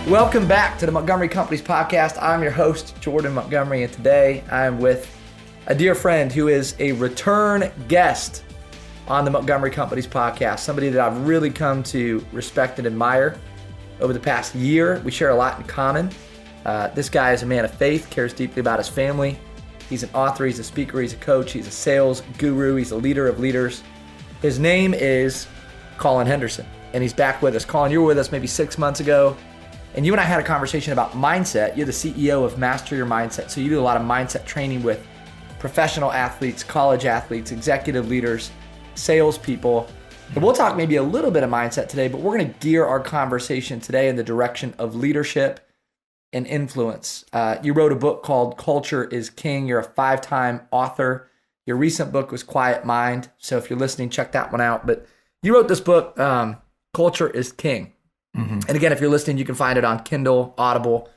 Welcome back to the Montgomery Companies Podcast. I'm your host, Jordan Montgomery, and today I'm with a dear friend who is a return guest on the Montgomery Companies Podcast, somebody that I've really come to respect and admire over the past year. We share a lot in common. This guy is a man of faith, cares deeply about his family. He's an author, he's a speaker, he's a coach, he's a sales guru, he's a leader of leaders. His name is Collin Henderson, and he's back with us. Collin, you were with us maybe 6 months ago. And you and I had a conversation about mindset. You're the CEO of Master Your Mindset. So you do a lot of mindset training with professional athletes, college athletes, executive leaders, salespeople. And we'll talk maybe a little bit of mindset today, but we're going to gear our conversation today in the direction of leadership and influence. You wrote a book called Culture is King. You're a 5-time author. Your recent book was Quiet Mind. So if you're listening, check that one out. But you wrote this book, Culture is King. Mm-hmm. And again, if you're listening, you can find it on Kindle, Audible.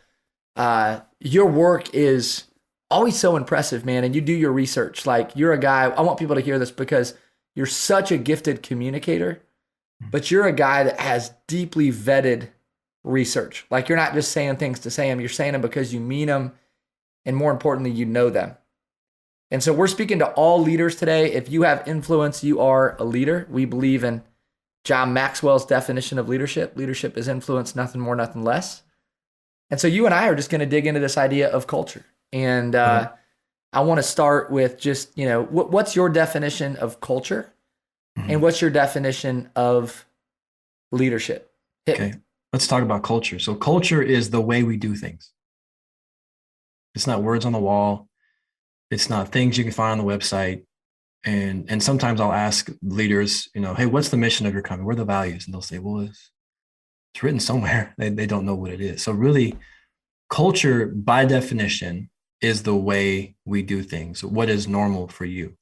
Your work is always so impressive, man. And you do your research. Like, you're a guy, I want people to hear this because you're such a gifted communicator, but you're a guy that has deeply vetted research. Like, you're not just saying things to say them. You're saying them because you mean them. And more importantly, you know them. And so we're speaking to all leaders today. If you have influence, you are a leader. We believe in John Maxwell's definition of leadership. Leadership is influence, nothing more, nothing less. And so you and I are just going to dig into this idea of culture. And I want to start with just, what's your definition of culture? Mm-hmm. And what's your definition of leadership? Okay, let's talk about culture. So culture is the way we do things. It's not words on the wall. It's not things you can find on the website. And sometimes I'll ask leaders, hey, what's the mission of your company? What are the values? And they'll say, well, it's written somewhere. They don't know what it is. So really, culture, by definition, is the way we do things. What is normal for you?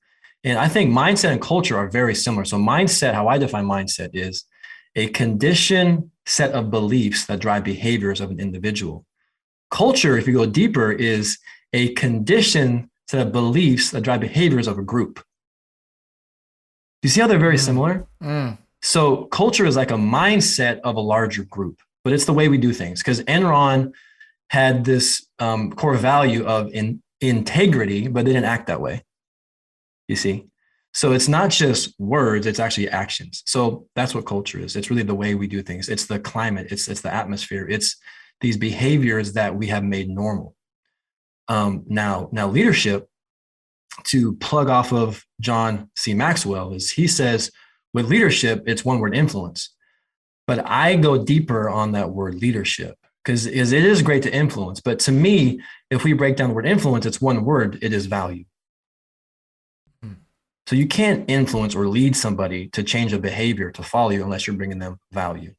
And I think mindset and culture are very similar. So mindset, how I define mindset, is a conditioned set of beliefs that drive behaviors of an individual. Culture, if you go deeper, is a conditioned set of beliefs that drive behaviors of a group. You see how they're very similar? So culture is like a mindset of a larger group, but it's the way we do things. Because Enron had this core value of integrity, but they didn't act that way. You see? So it's not just words, it's actually actions. So that's what culture is. It's really the way we do things. It's the climate, it's the atmosphere, it's these behaviors that we have made normal. Now leadership, to plug off of John C. Maxwell, is he says with leadership, it's one word, influence. But I go deeper on that word leadership because it is great to influence. But to me, if we break down the word influence, it's one word, it is value. So you can't influence or lead somebody to change a behavior to follow you unless you're bringing them value.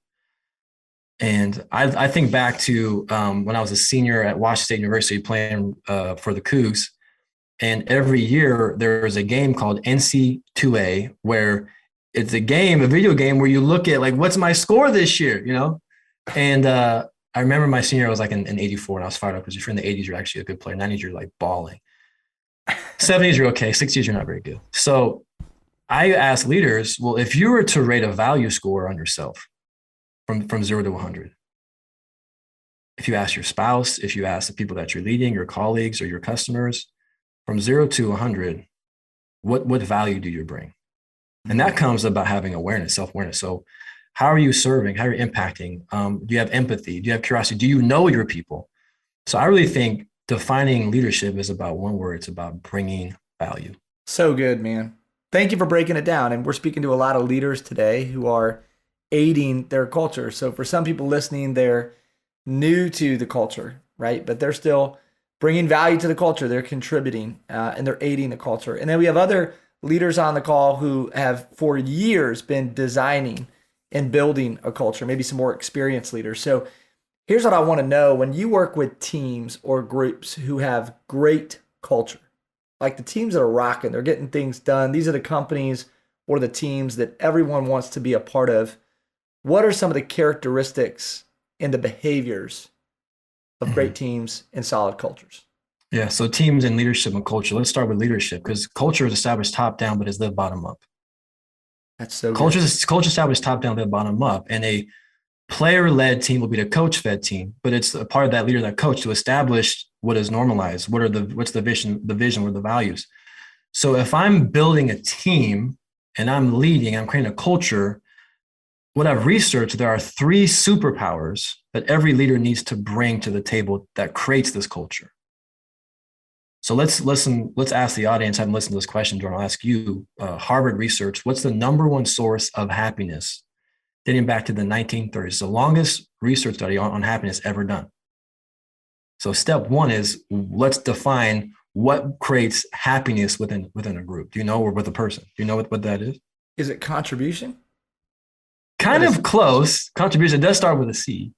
And I think back to when I was a senior at Washington State University playing for the Cougs. And every year there's a game called NC2A where it's a video game where you look at like, what's my score this year, And I remember my senior year was like in 84 and I was fired up because if you're in the 80s, you're actually a good player. 90s, you're like balling. 70s, you're okay. 60s, you're not very good. So I ask leaders, well, if you were to rate a value score on yourself from 0 to 100, if you ask your spouse, if you ask the people that you're leading, your colleagues or your customers, from 0 to 100, what value do you bring? And that comes about having awareness, self-awareness. So how are you serving? How are you impacting? Do you have empathy? Do you have curiosity? Do you know your people? So I really think defining leadership is about one word. It's about bringing value. So good, man. Thank you for breaking it down. And we're speaking to a lot of leaders today who are aiding their culture. So for some people listening, they're new to the culture, right? But they're still bringing value to the culture. They're contributing and they're aiding the culture. And then we have other leaders on the call who have for years been designing and building a culture, maybe some more experienced leaders. So here's what I want to know. When you work with teams or groups who have great culture, like the teams that are rocking, they're getting things done. These are the companies or the teams that everyone wants to be a part of. What are some of the characteristics and the behaviors of great teams and solid cultures? Yeah, so teams and leadership and culture. Let's start with leadership because culture is established top down, but is lived bottom up. That's so culture established top down, lived bottom up. And a Player-led team will be the coach-fed team, but it's a part of that leader, that coach, to establish what is normalized, what's the vision, what are the values. So if I'm building a team and I'm leading, I'm creating a culture, what I've researched, there are 3 superpowers that every leader needs to bring to the table that creates this culture. So let's ask the audience. I haven't listened to this question, Jordan. I'll ask you, Harvard research, what's the number one source of happiness dating back to the 1930s, the longest research study on happiness ever done? So step 1 is, let's define what creates happiness within a group. Do you know, or with a person? Do you know what that is? Is it contribution? Kind of close. Contribution does start with a C.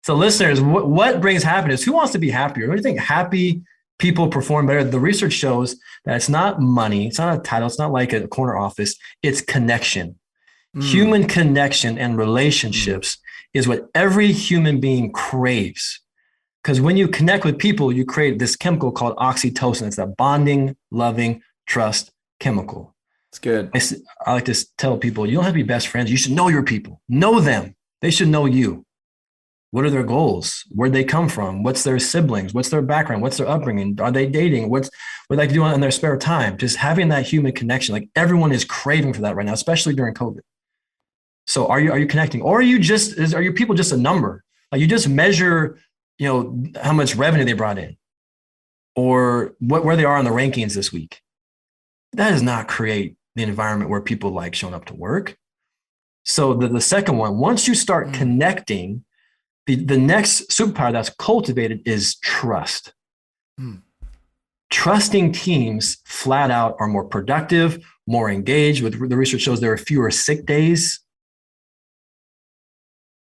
So listeners, what brings happiness? Who wants to be happier? What do you think? Happy people perform better. The research shows that it's not money. It's not a title. It's not like a corner office. It's connection. Human connection and relationships is what every human being craves. Because when you connect with people, you create this chemical called oxytocin. It's that bonding, loving, trust chemical. It's good. I like to tell people, you don't have to be best friends. You should know your people. Know them. They should know you. What are their goals? Where'd they come from? What's their siblings? What's their background? What's their upbringing? Are they dating? What they like to do in their spare time? Just having that human connection. Like, everyone is craving for that right now, especially during COVID. So are you connecting, or are your people just a number? Like, you just measure, how much revenue they brought in, or where they are on the rankings this week? That does not create the environment where people like showing up to work. So the second one, once you start connecting, the next superpower that's cultivated is trust. Trusting teams flat out are more productive, more engaged. With the research shows there are fewer sick days.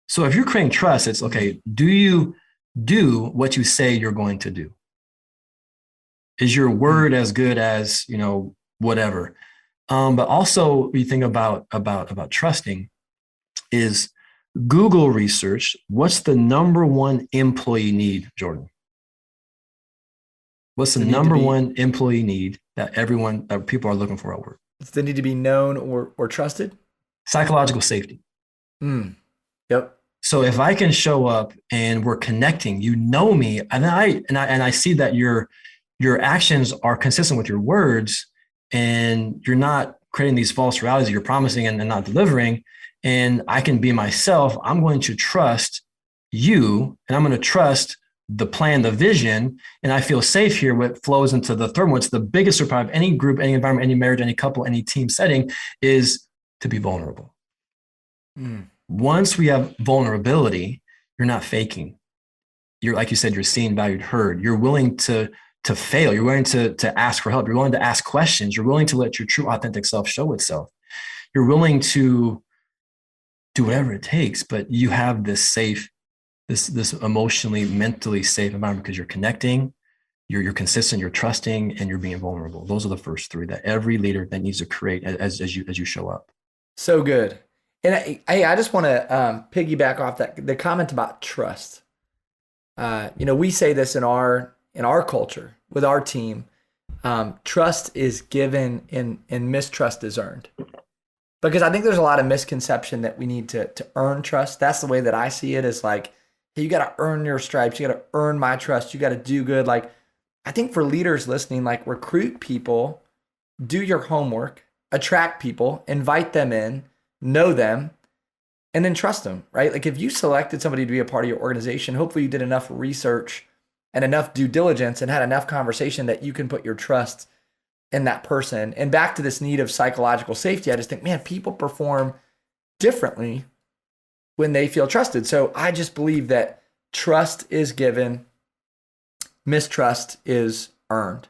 So if you're creating trust, it's okay. Do you do what you say you're going to do? Is your word as good as, whatever? But also, you think about trusting is Google research. What's the number one employee need, Jordan? What's the number one employee need that people are looking for at work? Does they need to be known or trusted? Psychological safety. Yep. So if I can show up and we're connecting, you know me, and I see that your actions are consistent with your words, and you're not creating these false realities you're promising and not delivering, and I can be myself, I'm going to trust you, and I'm going to trust the plan, the vision, and I feel safe here. What flows into the third one, it's the biggest surprise of any group, any environment, any marriage, any couple, any team setting, is to be vulnerable. Once we have vulnerability, you're not faking. You're, like you said, you're seen, valued, heard. You're willing to fail. You're willing to ask for help. You're willing to ask questions. You're willing to let your true, authentic self show itself. You're willing to do whatever it takes, but you have this safe, this emotionally, mentally safe environment because you're connecting, you're consistent, you're trusting, and you're being vulnerable. Those are the first 3 that every leader that needs to create as you show up. So good. And I just want to piggyback off the comment about trust. We say this in our culture with our team. Trust is given and mistrust is earned. Because I think there's a lot of misconception that we need to earn trust. That's the way that I see it, is like, hey, you got to earn your stripes. You got to earn my trust. You got to do good. Like, I think for leaders listening, like, recruit people, do your homework, attract people, invite them in, know them, and then trust them, right? Like, if you selected somebody to be a part of your organization, hopefully you did enough research and enough due diligence and had enough conversation that you can put your trust in that person. And back to this need of psychological safety, I just think, man, people perform differently when they feel trusted. So I just believe that trust is given, mistrust is earned.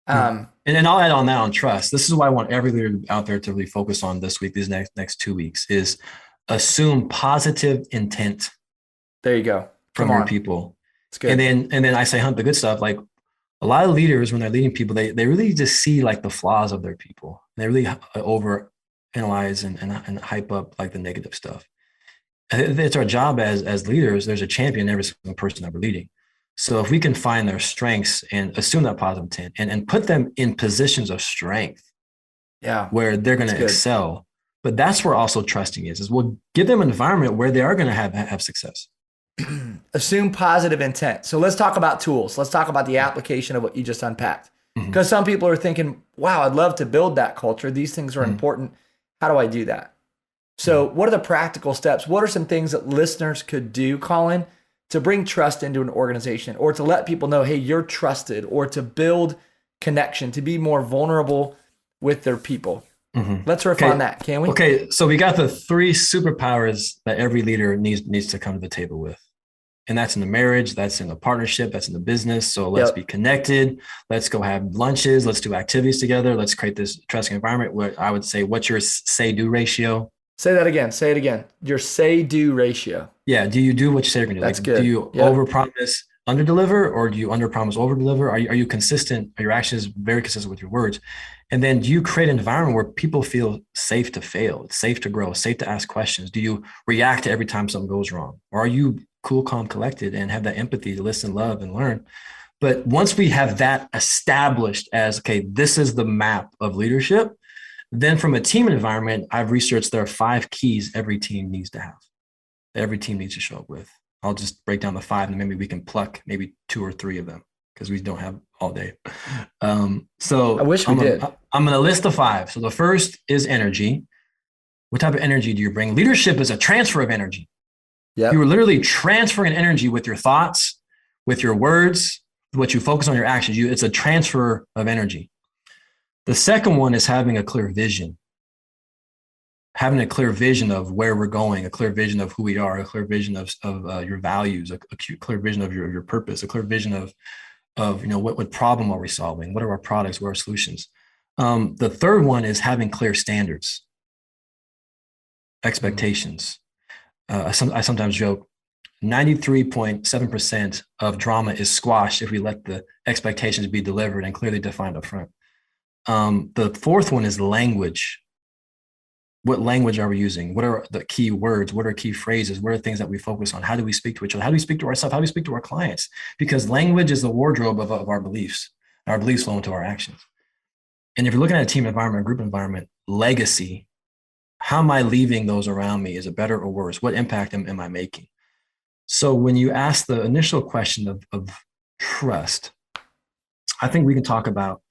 And I'll add on that on trust. This is why I want every leader out there to really focus on this week, these next 2 weeks, is assume positive intent. There you go. From your people. It's good. And then I say, hunt the good stuff. Like, a lot of leaders, when they're leading people, they really just see like the flaws of their people. They really over analyze and hype up like the negative stuff. It's our job as leaders. There's a champion in every single person that we're leading. So if we can find their strengths and assume that positive intent and put them in positions of strength, where they're going to excel, But that's where also trusting is we'll give them an environment where they are going to have success. Assume positive intent. So let's talk about tools. Let's talk about the application of what you just unpacked. Because some people are thinking, wow, I'd love to build that culture. These things are important. How do I do that? So what are the practical steps? What are some things that listeners could do, Collin, to bring trust into an organization, or to let people know, hey, you're trusted, or to build connection, to be more vulnerable with their people? Let's riff on that, can we? Okay, so we got the 3 superpowers that every leader needs to come to the table with. And that's in the marriage, that's in the partnership, that's in the business. So let's be connected. Let's go have lunches. Let's do activities together. Let's create this trusting environment. What I would say, what's your say-do ratio? Say that again. Say it again. Your say-do ratio. Yeah. Do you do what you say you're going to do? That's good. Do you overpromise, underdeliver, or do you underpromise, overdeliver? Are you consistent? Are your actions very consistent with your words? And then do you create an environment where people feel safe to fail? It's safe to grow, safe to ask questions. Do you react to every time something goes wrong? Or are you cool, calm, collected, and have that empathy to listen, love, and learn? But once we have that established as, okay, this is the map of leadership, then from a team environment, I've researched there are 5 keys every team needs to have, every team needs to show up with. I'll just break down the 5 and maybe we can pluck maybe 2 or 3 of them because we don't have all day. So I wish we did. I'm going to list the 5. So the first is energy. What type of energy do you bring? Leadership is a transfer of energy. Yep. You are literally transferring energy with your thoughts, with your words, what you focus on, your actions. It's a transfer of energy. The second one is having a clear vision. Having a clear vision of where we're going, a clear vision of who we are, a clear vision of your values, a clear vision of your purpose, a clear vision of what problem are we solving? What are our products? What are our solutions? The third one is having clear standards, expectations. I sometimes joke, 93.7% of drama is squashed if we let the expectations be delivered and clearly defined up front. The fourth one is language. What language are we using? What are the key words? What are key phrases? What are things that we focus on? How do we speak to each other? How do we speak to ourselves? How do we speak to our clients? Because language is the wardrobe of our beliefs. Our beliefs flow into our actions. And if you're looking at a team environment, a group environment, legacy, how am I leaving those around me? Is it better or worse? What impact am I making? So when you ask the initial question of trust, I think we can talk about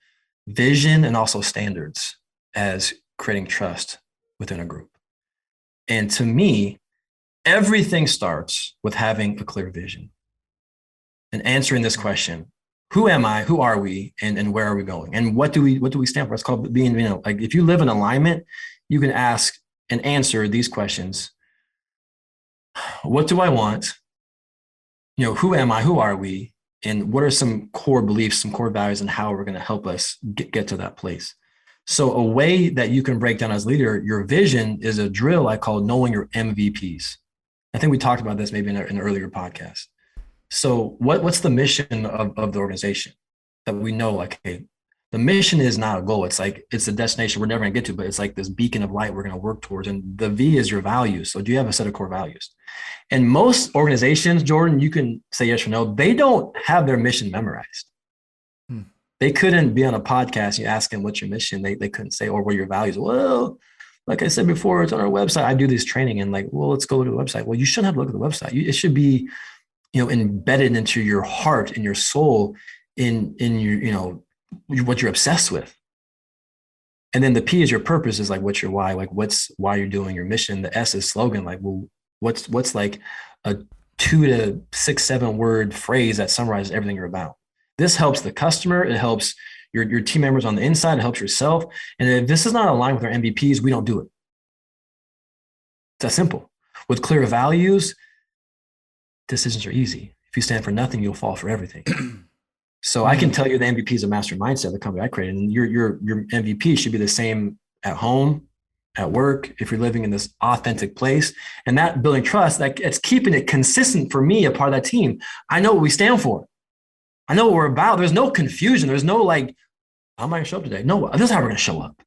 vision and also standards as creating trust within a group. And to me, everything starts with having a clear vision and answering this question: who am I? Who are we? And where are we going? And what do we stand for? It's called being, like if you live in alignment, you can ask and answer these questions. What do I want? Who am I? Who are we? And what are some core beliefs, some core values, and how we're going to help us get to that place? So a way that you can break down as leader, your vision is a drill I call knowing your MVPs. I think we talked about this maybe in an earlier podcast. So what's the mission of the organization that we know, like, hey, the mission is not a goal. It's like, it's a destination we're never going to get to, but it's like this beacon of light we're going to work towards. And the V is your values. So do you have a set of core values? And most organizations, Jordan, you can say yes or no, they don't have their mission memorized. They couldn't be on a podcast. You ask them, what's your mission? They couldn't say, or what are your values? Well, like I said before, it's on our website. I do this training and let's go look at the website. Well, you shouldn't have to look at the website. It should be, embedded into your heart and your soul in your, what you're obsessed with. And then the P is your purpose, is like, what's your why? Like, why you're doing your mission. The S is slogan. Like, well, what's like a 2 to 6, 7 word phrase that summarizes everything you're about. This helps the customer. It helps your team members on the inside. It helps yourself. And if this is not aligned with our MVPs, we don't do it. It's that simple. With clear values, decisions are easy. If you stand for nothing, you'll fall for everything. So I can tell you the MVP is a master mindset of the company I created, and your MVP should be the same at home, at work, if you're living in this authentic place. And that building trust, it's keeping it consistent for me, a part of that team. I know what we stand for. I know what we're about. There's no confusion. There's no like, how am I going to show up today? No, this is how we're going to show up.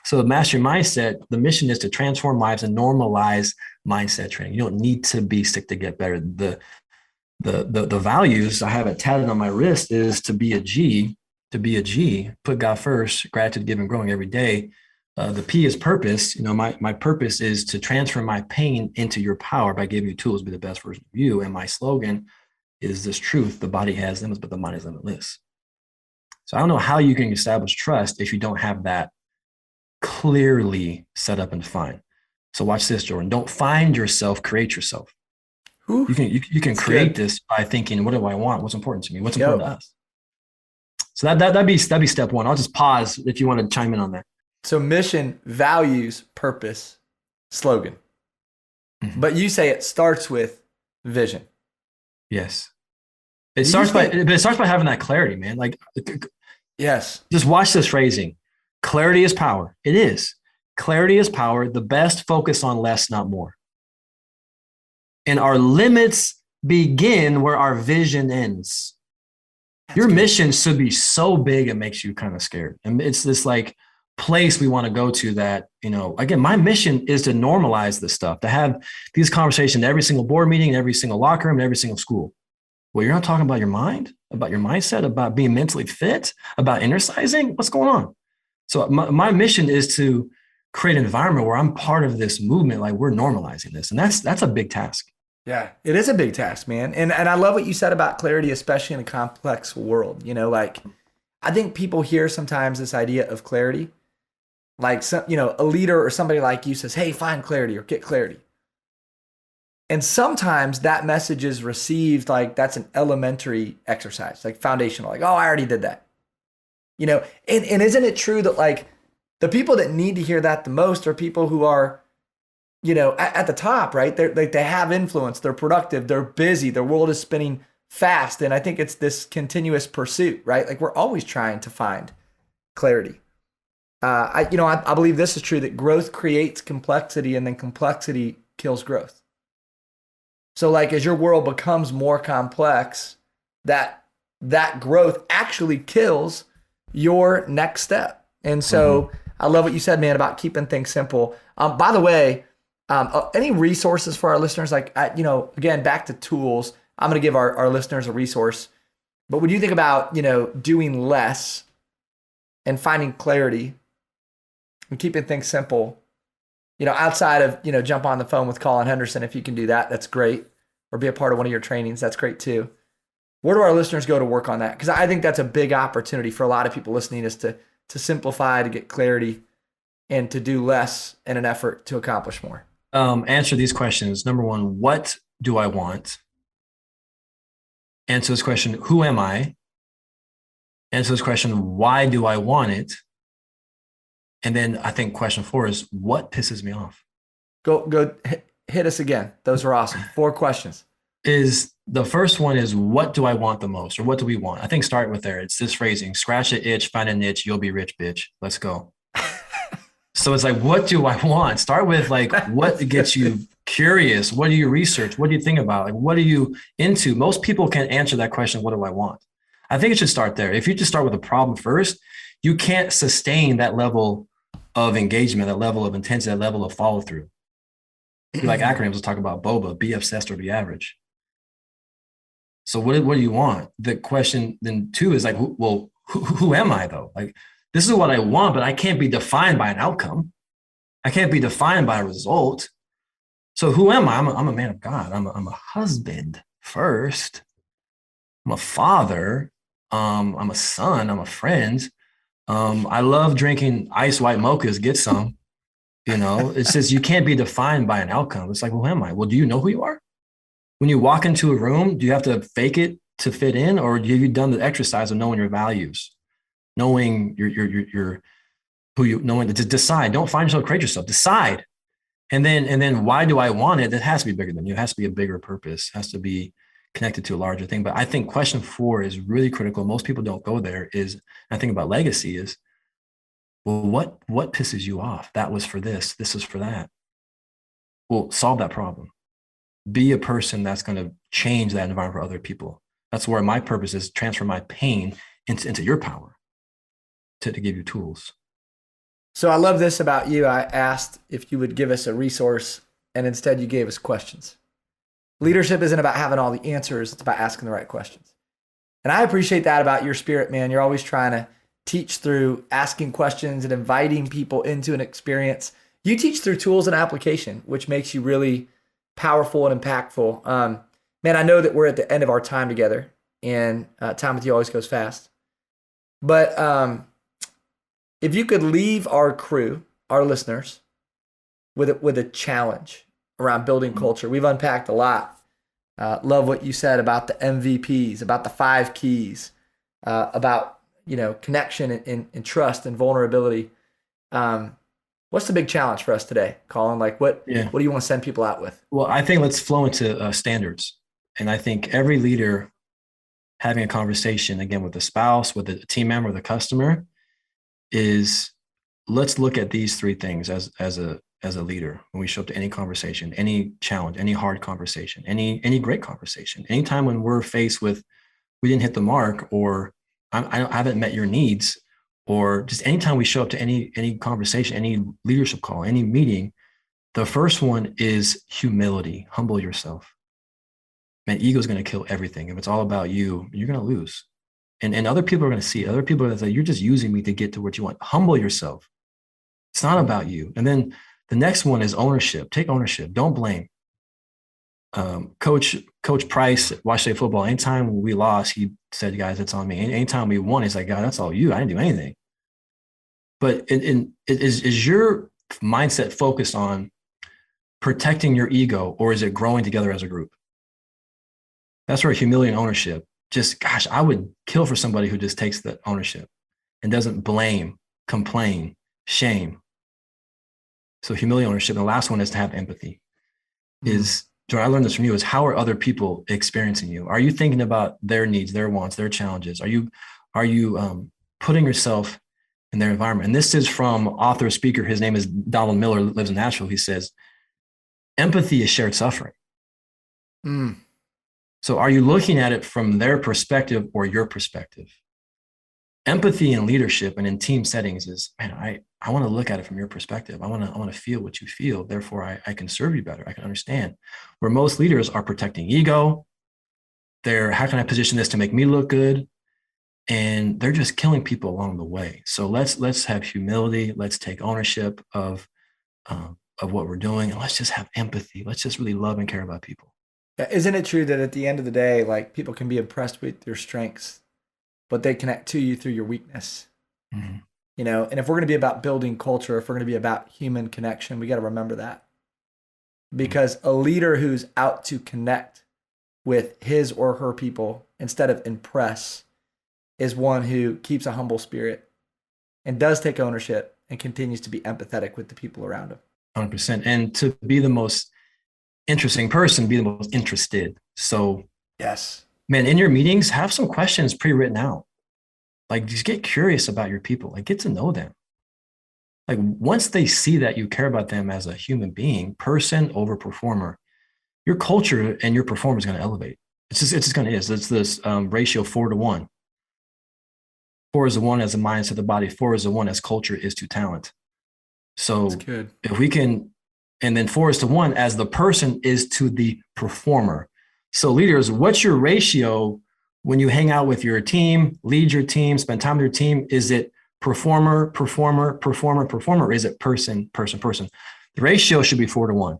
So the master mindset, the mission is to transform lives and normalize mindset training. You don't need to be sick to get better. The values, I have it tatted on my wrist, is to be a G, put God first, gratitude, giving, growing every day, The P is purpose. My purpose is to transfer my pain into your power by giving you tools to be the best version of you. And my slogan is this truth: the body has limits, but the mind is limitless. So I don't know how you can establish trust if you don't have that clearly set up and defined. So watch this, Jordan. Don't find yourself, create yourself. Ooh, you can create this by thinking, what do I want? What's important to me? What's important to us? So that'd be step one. I'll just pause if you want to chime in on that. So mission, values, purpose, slogan. Mm-hmm. But you say it starts with vision. Yes. It starts by having that clarity, man. Like, yes. Just watch this phrasing. Clarity is power. It is. Clarity is power. The best focus on less, not more. And our limits begin where our vision ends. Your mission should be so big it makes you kind of scared. And it's this like place we want to go to that, again, my mission is to normalize this stuff, to have these conversations every single board meeting, every single locker room, every single school. Well, you're not talking about your mind, about your mindset, about being mentally fit, about exercising. What's going on? So my mission is to create an environment where I'm part of this movement, like we're normalizing this. And that's a big task. Yeah, it is a big task, man. And I love what you said about clarity, especially in a complex world. I think people hear sometimes this idea of clarity, like a leader or somebody like you says, hey, find clarity or get clarity. And sometimes that message is received like that's an elementary exercise, like foundational, like, oh, I already did that. And isn't it true that like the people that need to hear that the most are people who are, at the top, right? They have influence, they're productive, they're busy, their world is spinning fast. And I think it's this continuous pursuit, right? Like we're always trying to find clarity. I believe this is true, that growth creates complexity and then complexity kills growth. So like as your world becomes more complex, that growth actually kills your next step. And so I love what you said, man, about keeping things simple. By the way, any resources for our listeners? Like, again, back to tools, I'm going to give our listeners a resource. But when you think about, doing less and finding clarity and keeping things simple, outside of, jump on the phone with Collin Henderson, if you can do that, that's great. Or be a part of one of your trainings, that's great too. Where do our listeners go to work on that? Because I think that's a big opportunity for a lot of people listening, is to simplify, to get clarity, and to do less in an effort to accomplish more. Answer these questions. Number one, what do I want? Answer this question, who am I? Answer this question, why do I want it? And then I think question 4 is, what pisses me off? Go hit us again. Those are awesome. 4 questions. The first one is, what do I want the most? Or what do we want? I think start with there. It's this phrasing, scratch an itch, find a niche, you'll be rich, bitch. Let's go. So it's like, what do I want? Start with like, what gets you curious? What do you research? What do you think about? Like, what are you into? Most people can't answer that question, what do I want? I think it should start there. If you just start with a problem first, you can't sustain that level of engagement, that level of intensity, that level of follow through. Like acronyms, let's talk about BOBA, be obsessed or be average. So what do you want? The question then 2 is like, who am I though? Like, this is what I want, but I can't be defined by an outcome. I can't be defined by a result. So who am I? I'm a man of God. I'm a husband first. I'm a father. I'm a son. I'm a friend. I love drinking ice white mochas. Get some. It says you can't be defined by an outcome. It's like, who am I? Well, do you know who you are? When you walk into a room, do you have to fake it to fit in, or have you done the exercise of knowing your values, knowing your who you, knowing to decide? Don't find yourself, create yourself. Decide, and then why do I want it? That has to be bigger than you. It has to be a bigger purpose. It has to be connected to a larger thing. But I think question 4 is really critical. Most people don't go there. I think about legacy is, well, what pisses you off? That was for this. This is for that. Well, solve that problem. Be a person that's going to change that environment for other people. That's where my purpose is, transfer my pain into your power to give you tools. So I love this about you. I asked if you would give us a resource, and instead you gave us questions. Leadership isn't about having all the answers. It's about asking the right questions. And I appreciate that about your spirit, man. You're always trying to teach through asking questions and inviting people into an experience. You teach through tools and application, which makes you really powerful and impactful. Man, I know that we're at the end of our time together, and time with you always goes fast. But if you could leave our crew, our listeners, with a challenge around building culture, we've unpacked a lot. Love what you said about the MVPs, about the 5 keys, about connection and trust and vulnerability. What's the big challenge for us today, Collin? Like what do you want to send people out with? Well, I think let's flow into standards. And I think every leader having a conversation, again, with a spouse, with a team member, with a customer, is let's look at these 3 things as a leader when we show up to any conversation, any challenge, any hard conversation, any great conversation. Anytime when we're faced with we didn't hit the mark, or I haven't met your needs, or just anytime we show up to any conversation, any leadership call, any meeting, the first one is humility. Humble yourself. Man, ego is going to kill everything. If it's all about you, you're going to lose. And other people are going to see it. Other people are going to say, you're just using me to get to what you want. Humble yourself. It's not about you. And then the next one is ownership. Take ownership. Don't blame. Coach Price at Washington State football, anytime we lost, he said, guys, it's on me. Anytime we won, he's like, God, that's all you. I didn't do anything. But is your mindset focused on protecting your ego, or is it growing together as a group? That's where humility and ownership. Just, gosh, I would kill for somebody who just takes the ownership and doesn't blame, complain, shame. So humility, ownership. And the last one is to have empathy. Jordan, I learned this from you, is how are other people experiencing you? Are you thinking about their needs, their wants, their challenges? Are you putting yourself in their environment? And this is from author, speaker. His name is Donald Miller, lives in Nashville. He says, empathy is shared suffering. So are you looking at it from their perspective or your perspective? Empathy in leadership and in team settings is, man, I want to look at it from your perspective. I want to feel what you feel. Therefore, I can serve you better. I can understand. Where most leaders are protecting ego. How can I position this to make me look good? And they're just killing people along the way. So let's have humility. Let's take ownership of what we're doing. And let's just have empathy. Let's just really love and care about people. Isn't it true that at the end of the day, like, people can be impressed with your strengths, but they connect to you through your weakness? And if we're going to be about building culture, if we're going to be about human connection, we got to remember that. Because a leader who's out to connect with his or her people instead of impress is one who keeps a humble spirit and does take ownership and continues to be empathetic with the people around him. 100%. And to be the most interesting person, be the most interested. So yes, man, in your meetings, have some questions pre-written out. Like, just get curious about your people, like get to know them. Like, once they see that you care about them as a human being, person over performer, your culture and your performance is going to elevate. It's just going to is. It's this ratio 4-1. 4 is the 1 as a mind to the body. 4 is the 1 as culture is to talent. So if we can, and then 4 is to 1 as the person is to the performer. So leaders, what's your ratio when you hang out with your team, lead your team, spend time with your team? Is it performer, performer, performer, performer, or is it person, person, person? The ratio should be 4-1.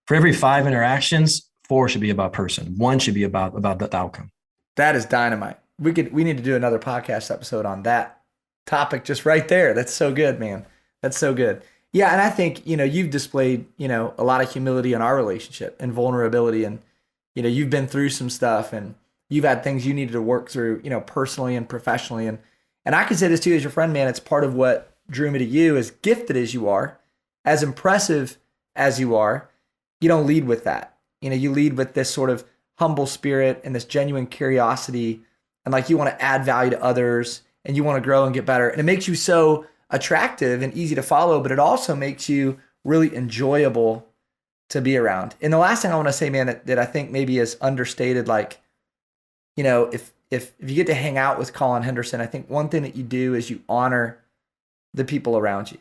For every 5 interactions, 4 should be about person. 1 should be about the outcome. That is dynamite. We need to do another podcast episode on that topic just right there. That's so good, man. That's so good. Yeah, and I think, you've displayed, a lot of humility in our relationship and vulnerability, and, you've been through some stuff and you've had things you needed to work through, personally and professionally. And I can say this to you as your friend, man, it's part of what drew me to you. As gifted as you are, as impressive as you are, you don't lead with that. You lead with this sort of humble spirit and this genuine curiosity, and like you want to add value to others and you want to grow and get better. And it makes you so attractive and easy to follow, but it also makes you really enjoyable to be around. And the last thing I want to say, man, that I think maybe is understated, like, if you get to hang out with Collin Henderson, I think one thing that you do is you honor the people around you.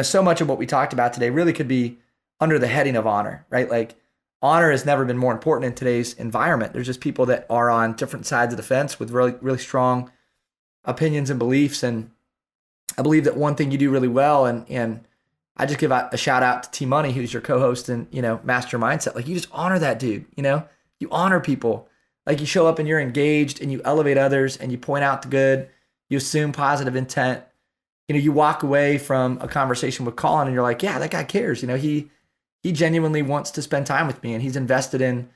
So much of what we talked about today really could be under the heading of honor, right? Like, honor has never been more important in today's environment. There's just people that are on different sides of the fence with really, really strong opinions and beliefs. And I believe that one thing you do really well, and I just give a shout out to T Money, who's your co-host and, Master Your Mindset. Like, you just honor that dude, you honor people. Like, you show up and you're engaged and you elevate others and you point out the good, you assume positive intent. You walk away from a conversation with Collin and you're like, yeah, that guy cares. He genuinely wants to spend time with me and he's invested in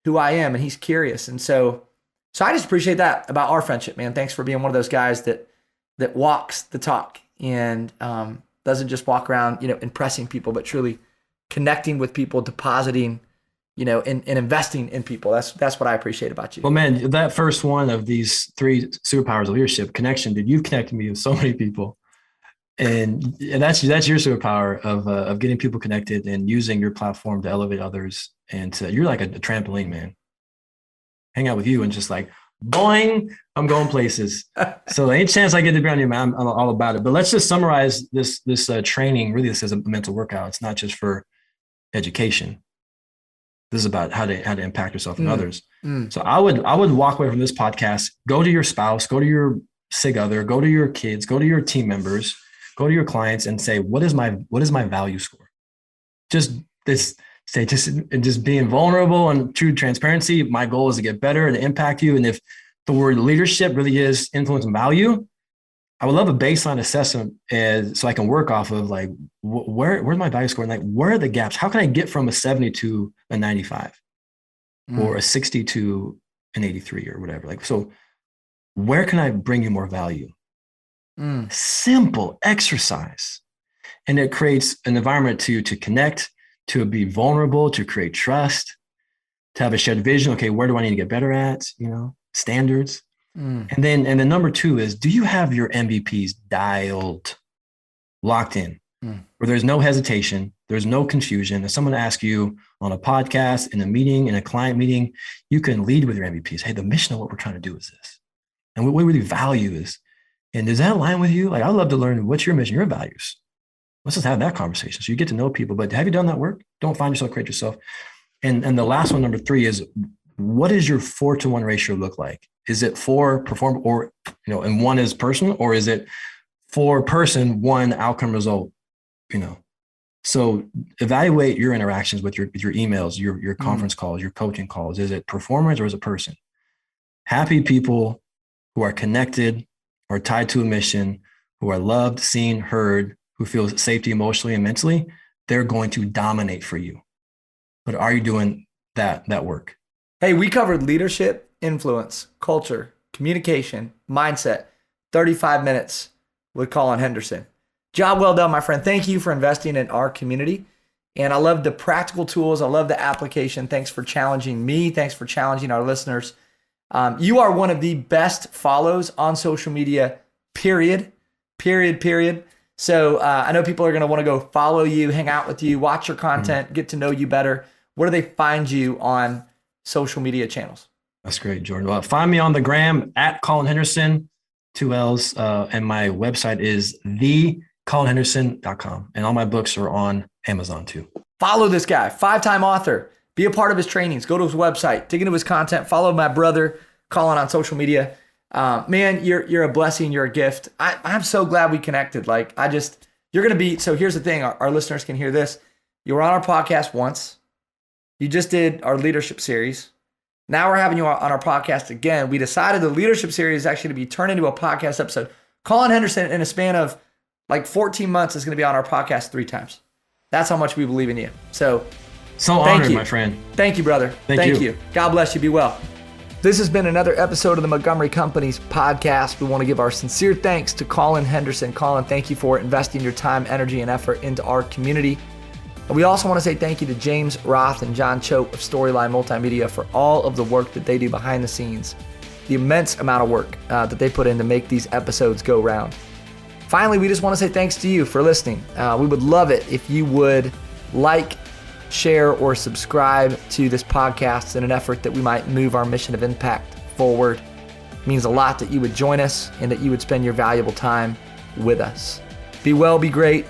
who I am and he's curious. And so I just appreciate that about our friendship, man. Thanks for being one of those guys that walks the talk and doesn't just walk around, impressing people, but truly connecting with people, depositing, and investing in people. That's what I appreciate about you. Well, man, that first one of these 3 superpowers of leadership, connection, dude, you've connected me with so many people. And that's your superpower of getting people connected and using your platform to elevate others. And you're like a trampoline, man. Hang out with you and just like, boing, I'm going places. So any chance I get to be on you, man, I'm all about it. But let's just summarize this training. Really, this is a mental workout. It's not just for education. This is about how to impact yourself and others. So I would walk away from this podcast, go to your spouse, go to your sig other, go to your kids, go to your team members, go to your clients and say, what is my value score? Just being vulnerable and true transparency. My goal is to get better and impact you. And if the word leadership really is influence and value, I would love a baseline assessment so I can work off of like, where's my value score? And like, where are the gaps? How can I get from a 70 to a 95 or a 60 to an 83 or whatever? Like, so where can I bring you more value? Simple exercise. And it creates an environment to connect, to be vulnerable, to create trust, to have a shared vision. Okay, where do I need to get better at? Standards. And then number 2 is, do you have your MVPs dialed, locked in, where there's no hesitation, there's no confusion. If someone asks you on a podcast, in a meeting, in a client meeting, you can lead with your MVPs. Hey, the mission of what we're trying to do is this. And what we really value is, and does that align with you? Like, I'd love to learn what's your mission, your values. Let's just have that conversation. So you get to know people, but have you done that work? Don't find yourself, create yourself. And the last one, number 3 is, what does your 4-to-1 ratio look like? Is it 4 perform or, and 1 is person, or is it 4 person, 1 outcome result? So evaluate your interactions with your emails, your conference calls, your coaching calls. Is it performance or is it person? Happy people who are connected, are tied to a mission, who are loved, seen, heard, who feel safety emotionally and mentally, they're going to dominate for you. But are you doing that work? Hey, we covered leadership, influence, culture, communication, mindset, 35 minutes with Collin Henderson. Job well done, my friend. Thank you for investing in our community. And I love the practical tools. I love the application. Thanks for challenging me. Thanks for challenging our listeners. You are one of the best follows on social media, period. So I know people are going to want to go follow you, hang out with you, watch your content, get to know you better. Where do they find you on social media channels? That's great, Jordan. Well, find me on the gram at Collin Henderson, 2 L's. And my website is thecollinhenderson.com. And all my books are on Amazon too. Follow this guy, 5-time author. Be a part of his trainings. Go to his website, dig into his content. Follow my brother, Collin, on social media. Man, you're a blessing. You're a gift. I'm so glad we connected. Like, you're going to be, so here's the thing. Our listeners can hear this. You were on our podcast once. You just did our leadership series. Now we're having you on our podcast again. We decided the leadership series is actually to be turned into a podcast episode. Collin Henderson, in a span of like 14 months, is going to be on our podcast 3 times. That's how much we believe in you. So honored, my friend. Thank you, brother. Thank you. God bless you. Be well. This has been another episode of the Montgomery Companies Podcast. We want to give our sincere thanks to Collin Henderson. Collin, thank you for investing your time, energy, and effort into our community. And we also want to say thank you to James Roth and John Choate of Storyline Multimedia for all of the work that they do behind the scenes, the immense amount of work that they put in to make these episodes go round. Finally, we just want to say thanks to you for listening. We would love it if you would like, share, or subscribe to this podcast in an effort that we might move our mission of impact forward. It means a lot that you would join us and that you would spend your valuable time with us. Be well, be great.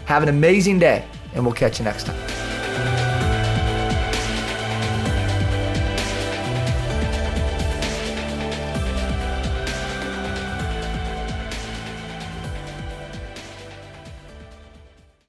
Have an amazing day, and we'll catch you next time.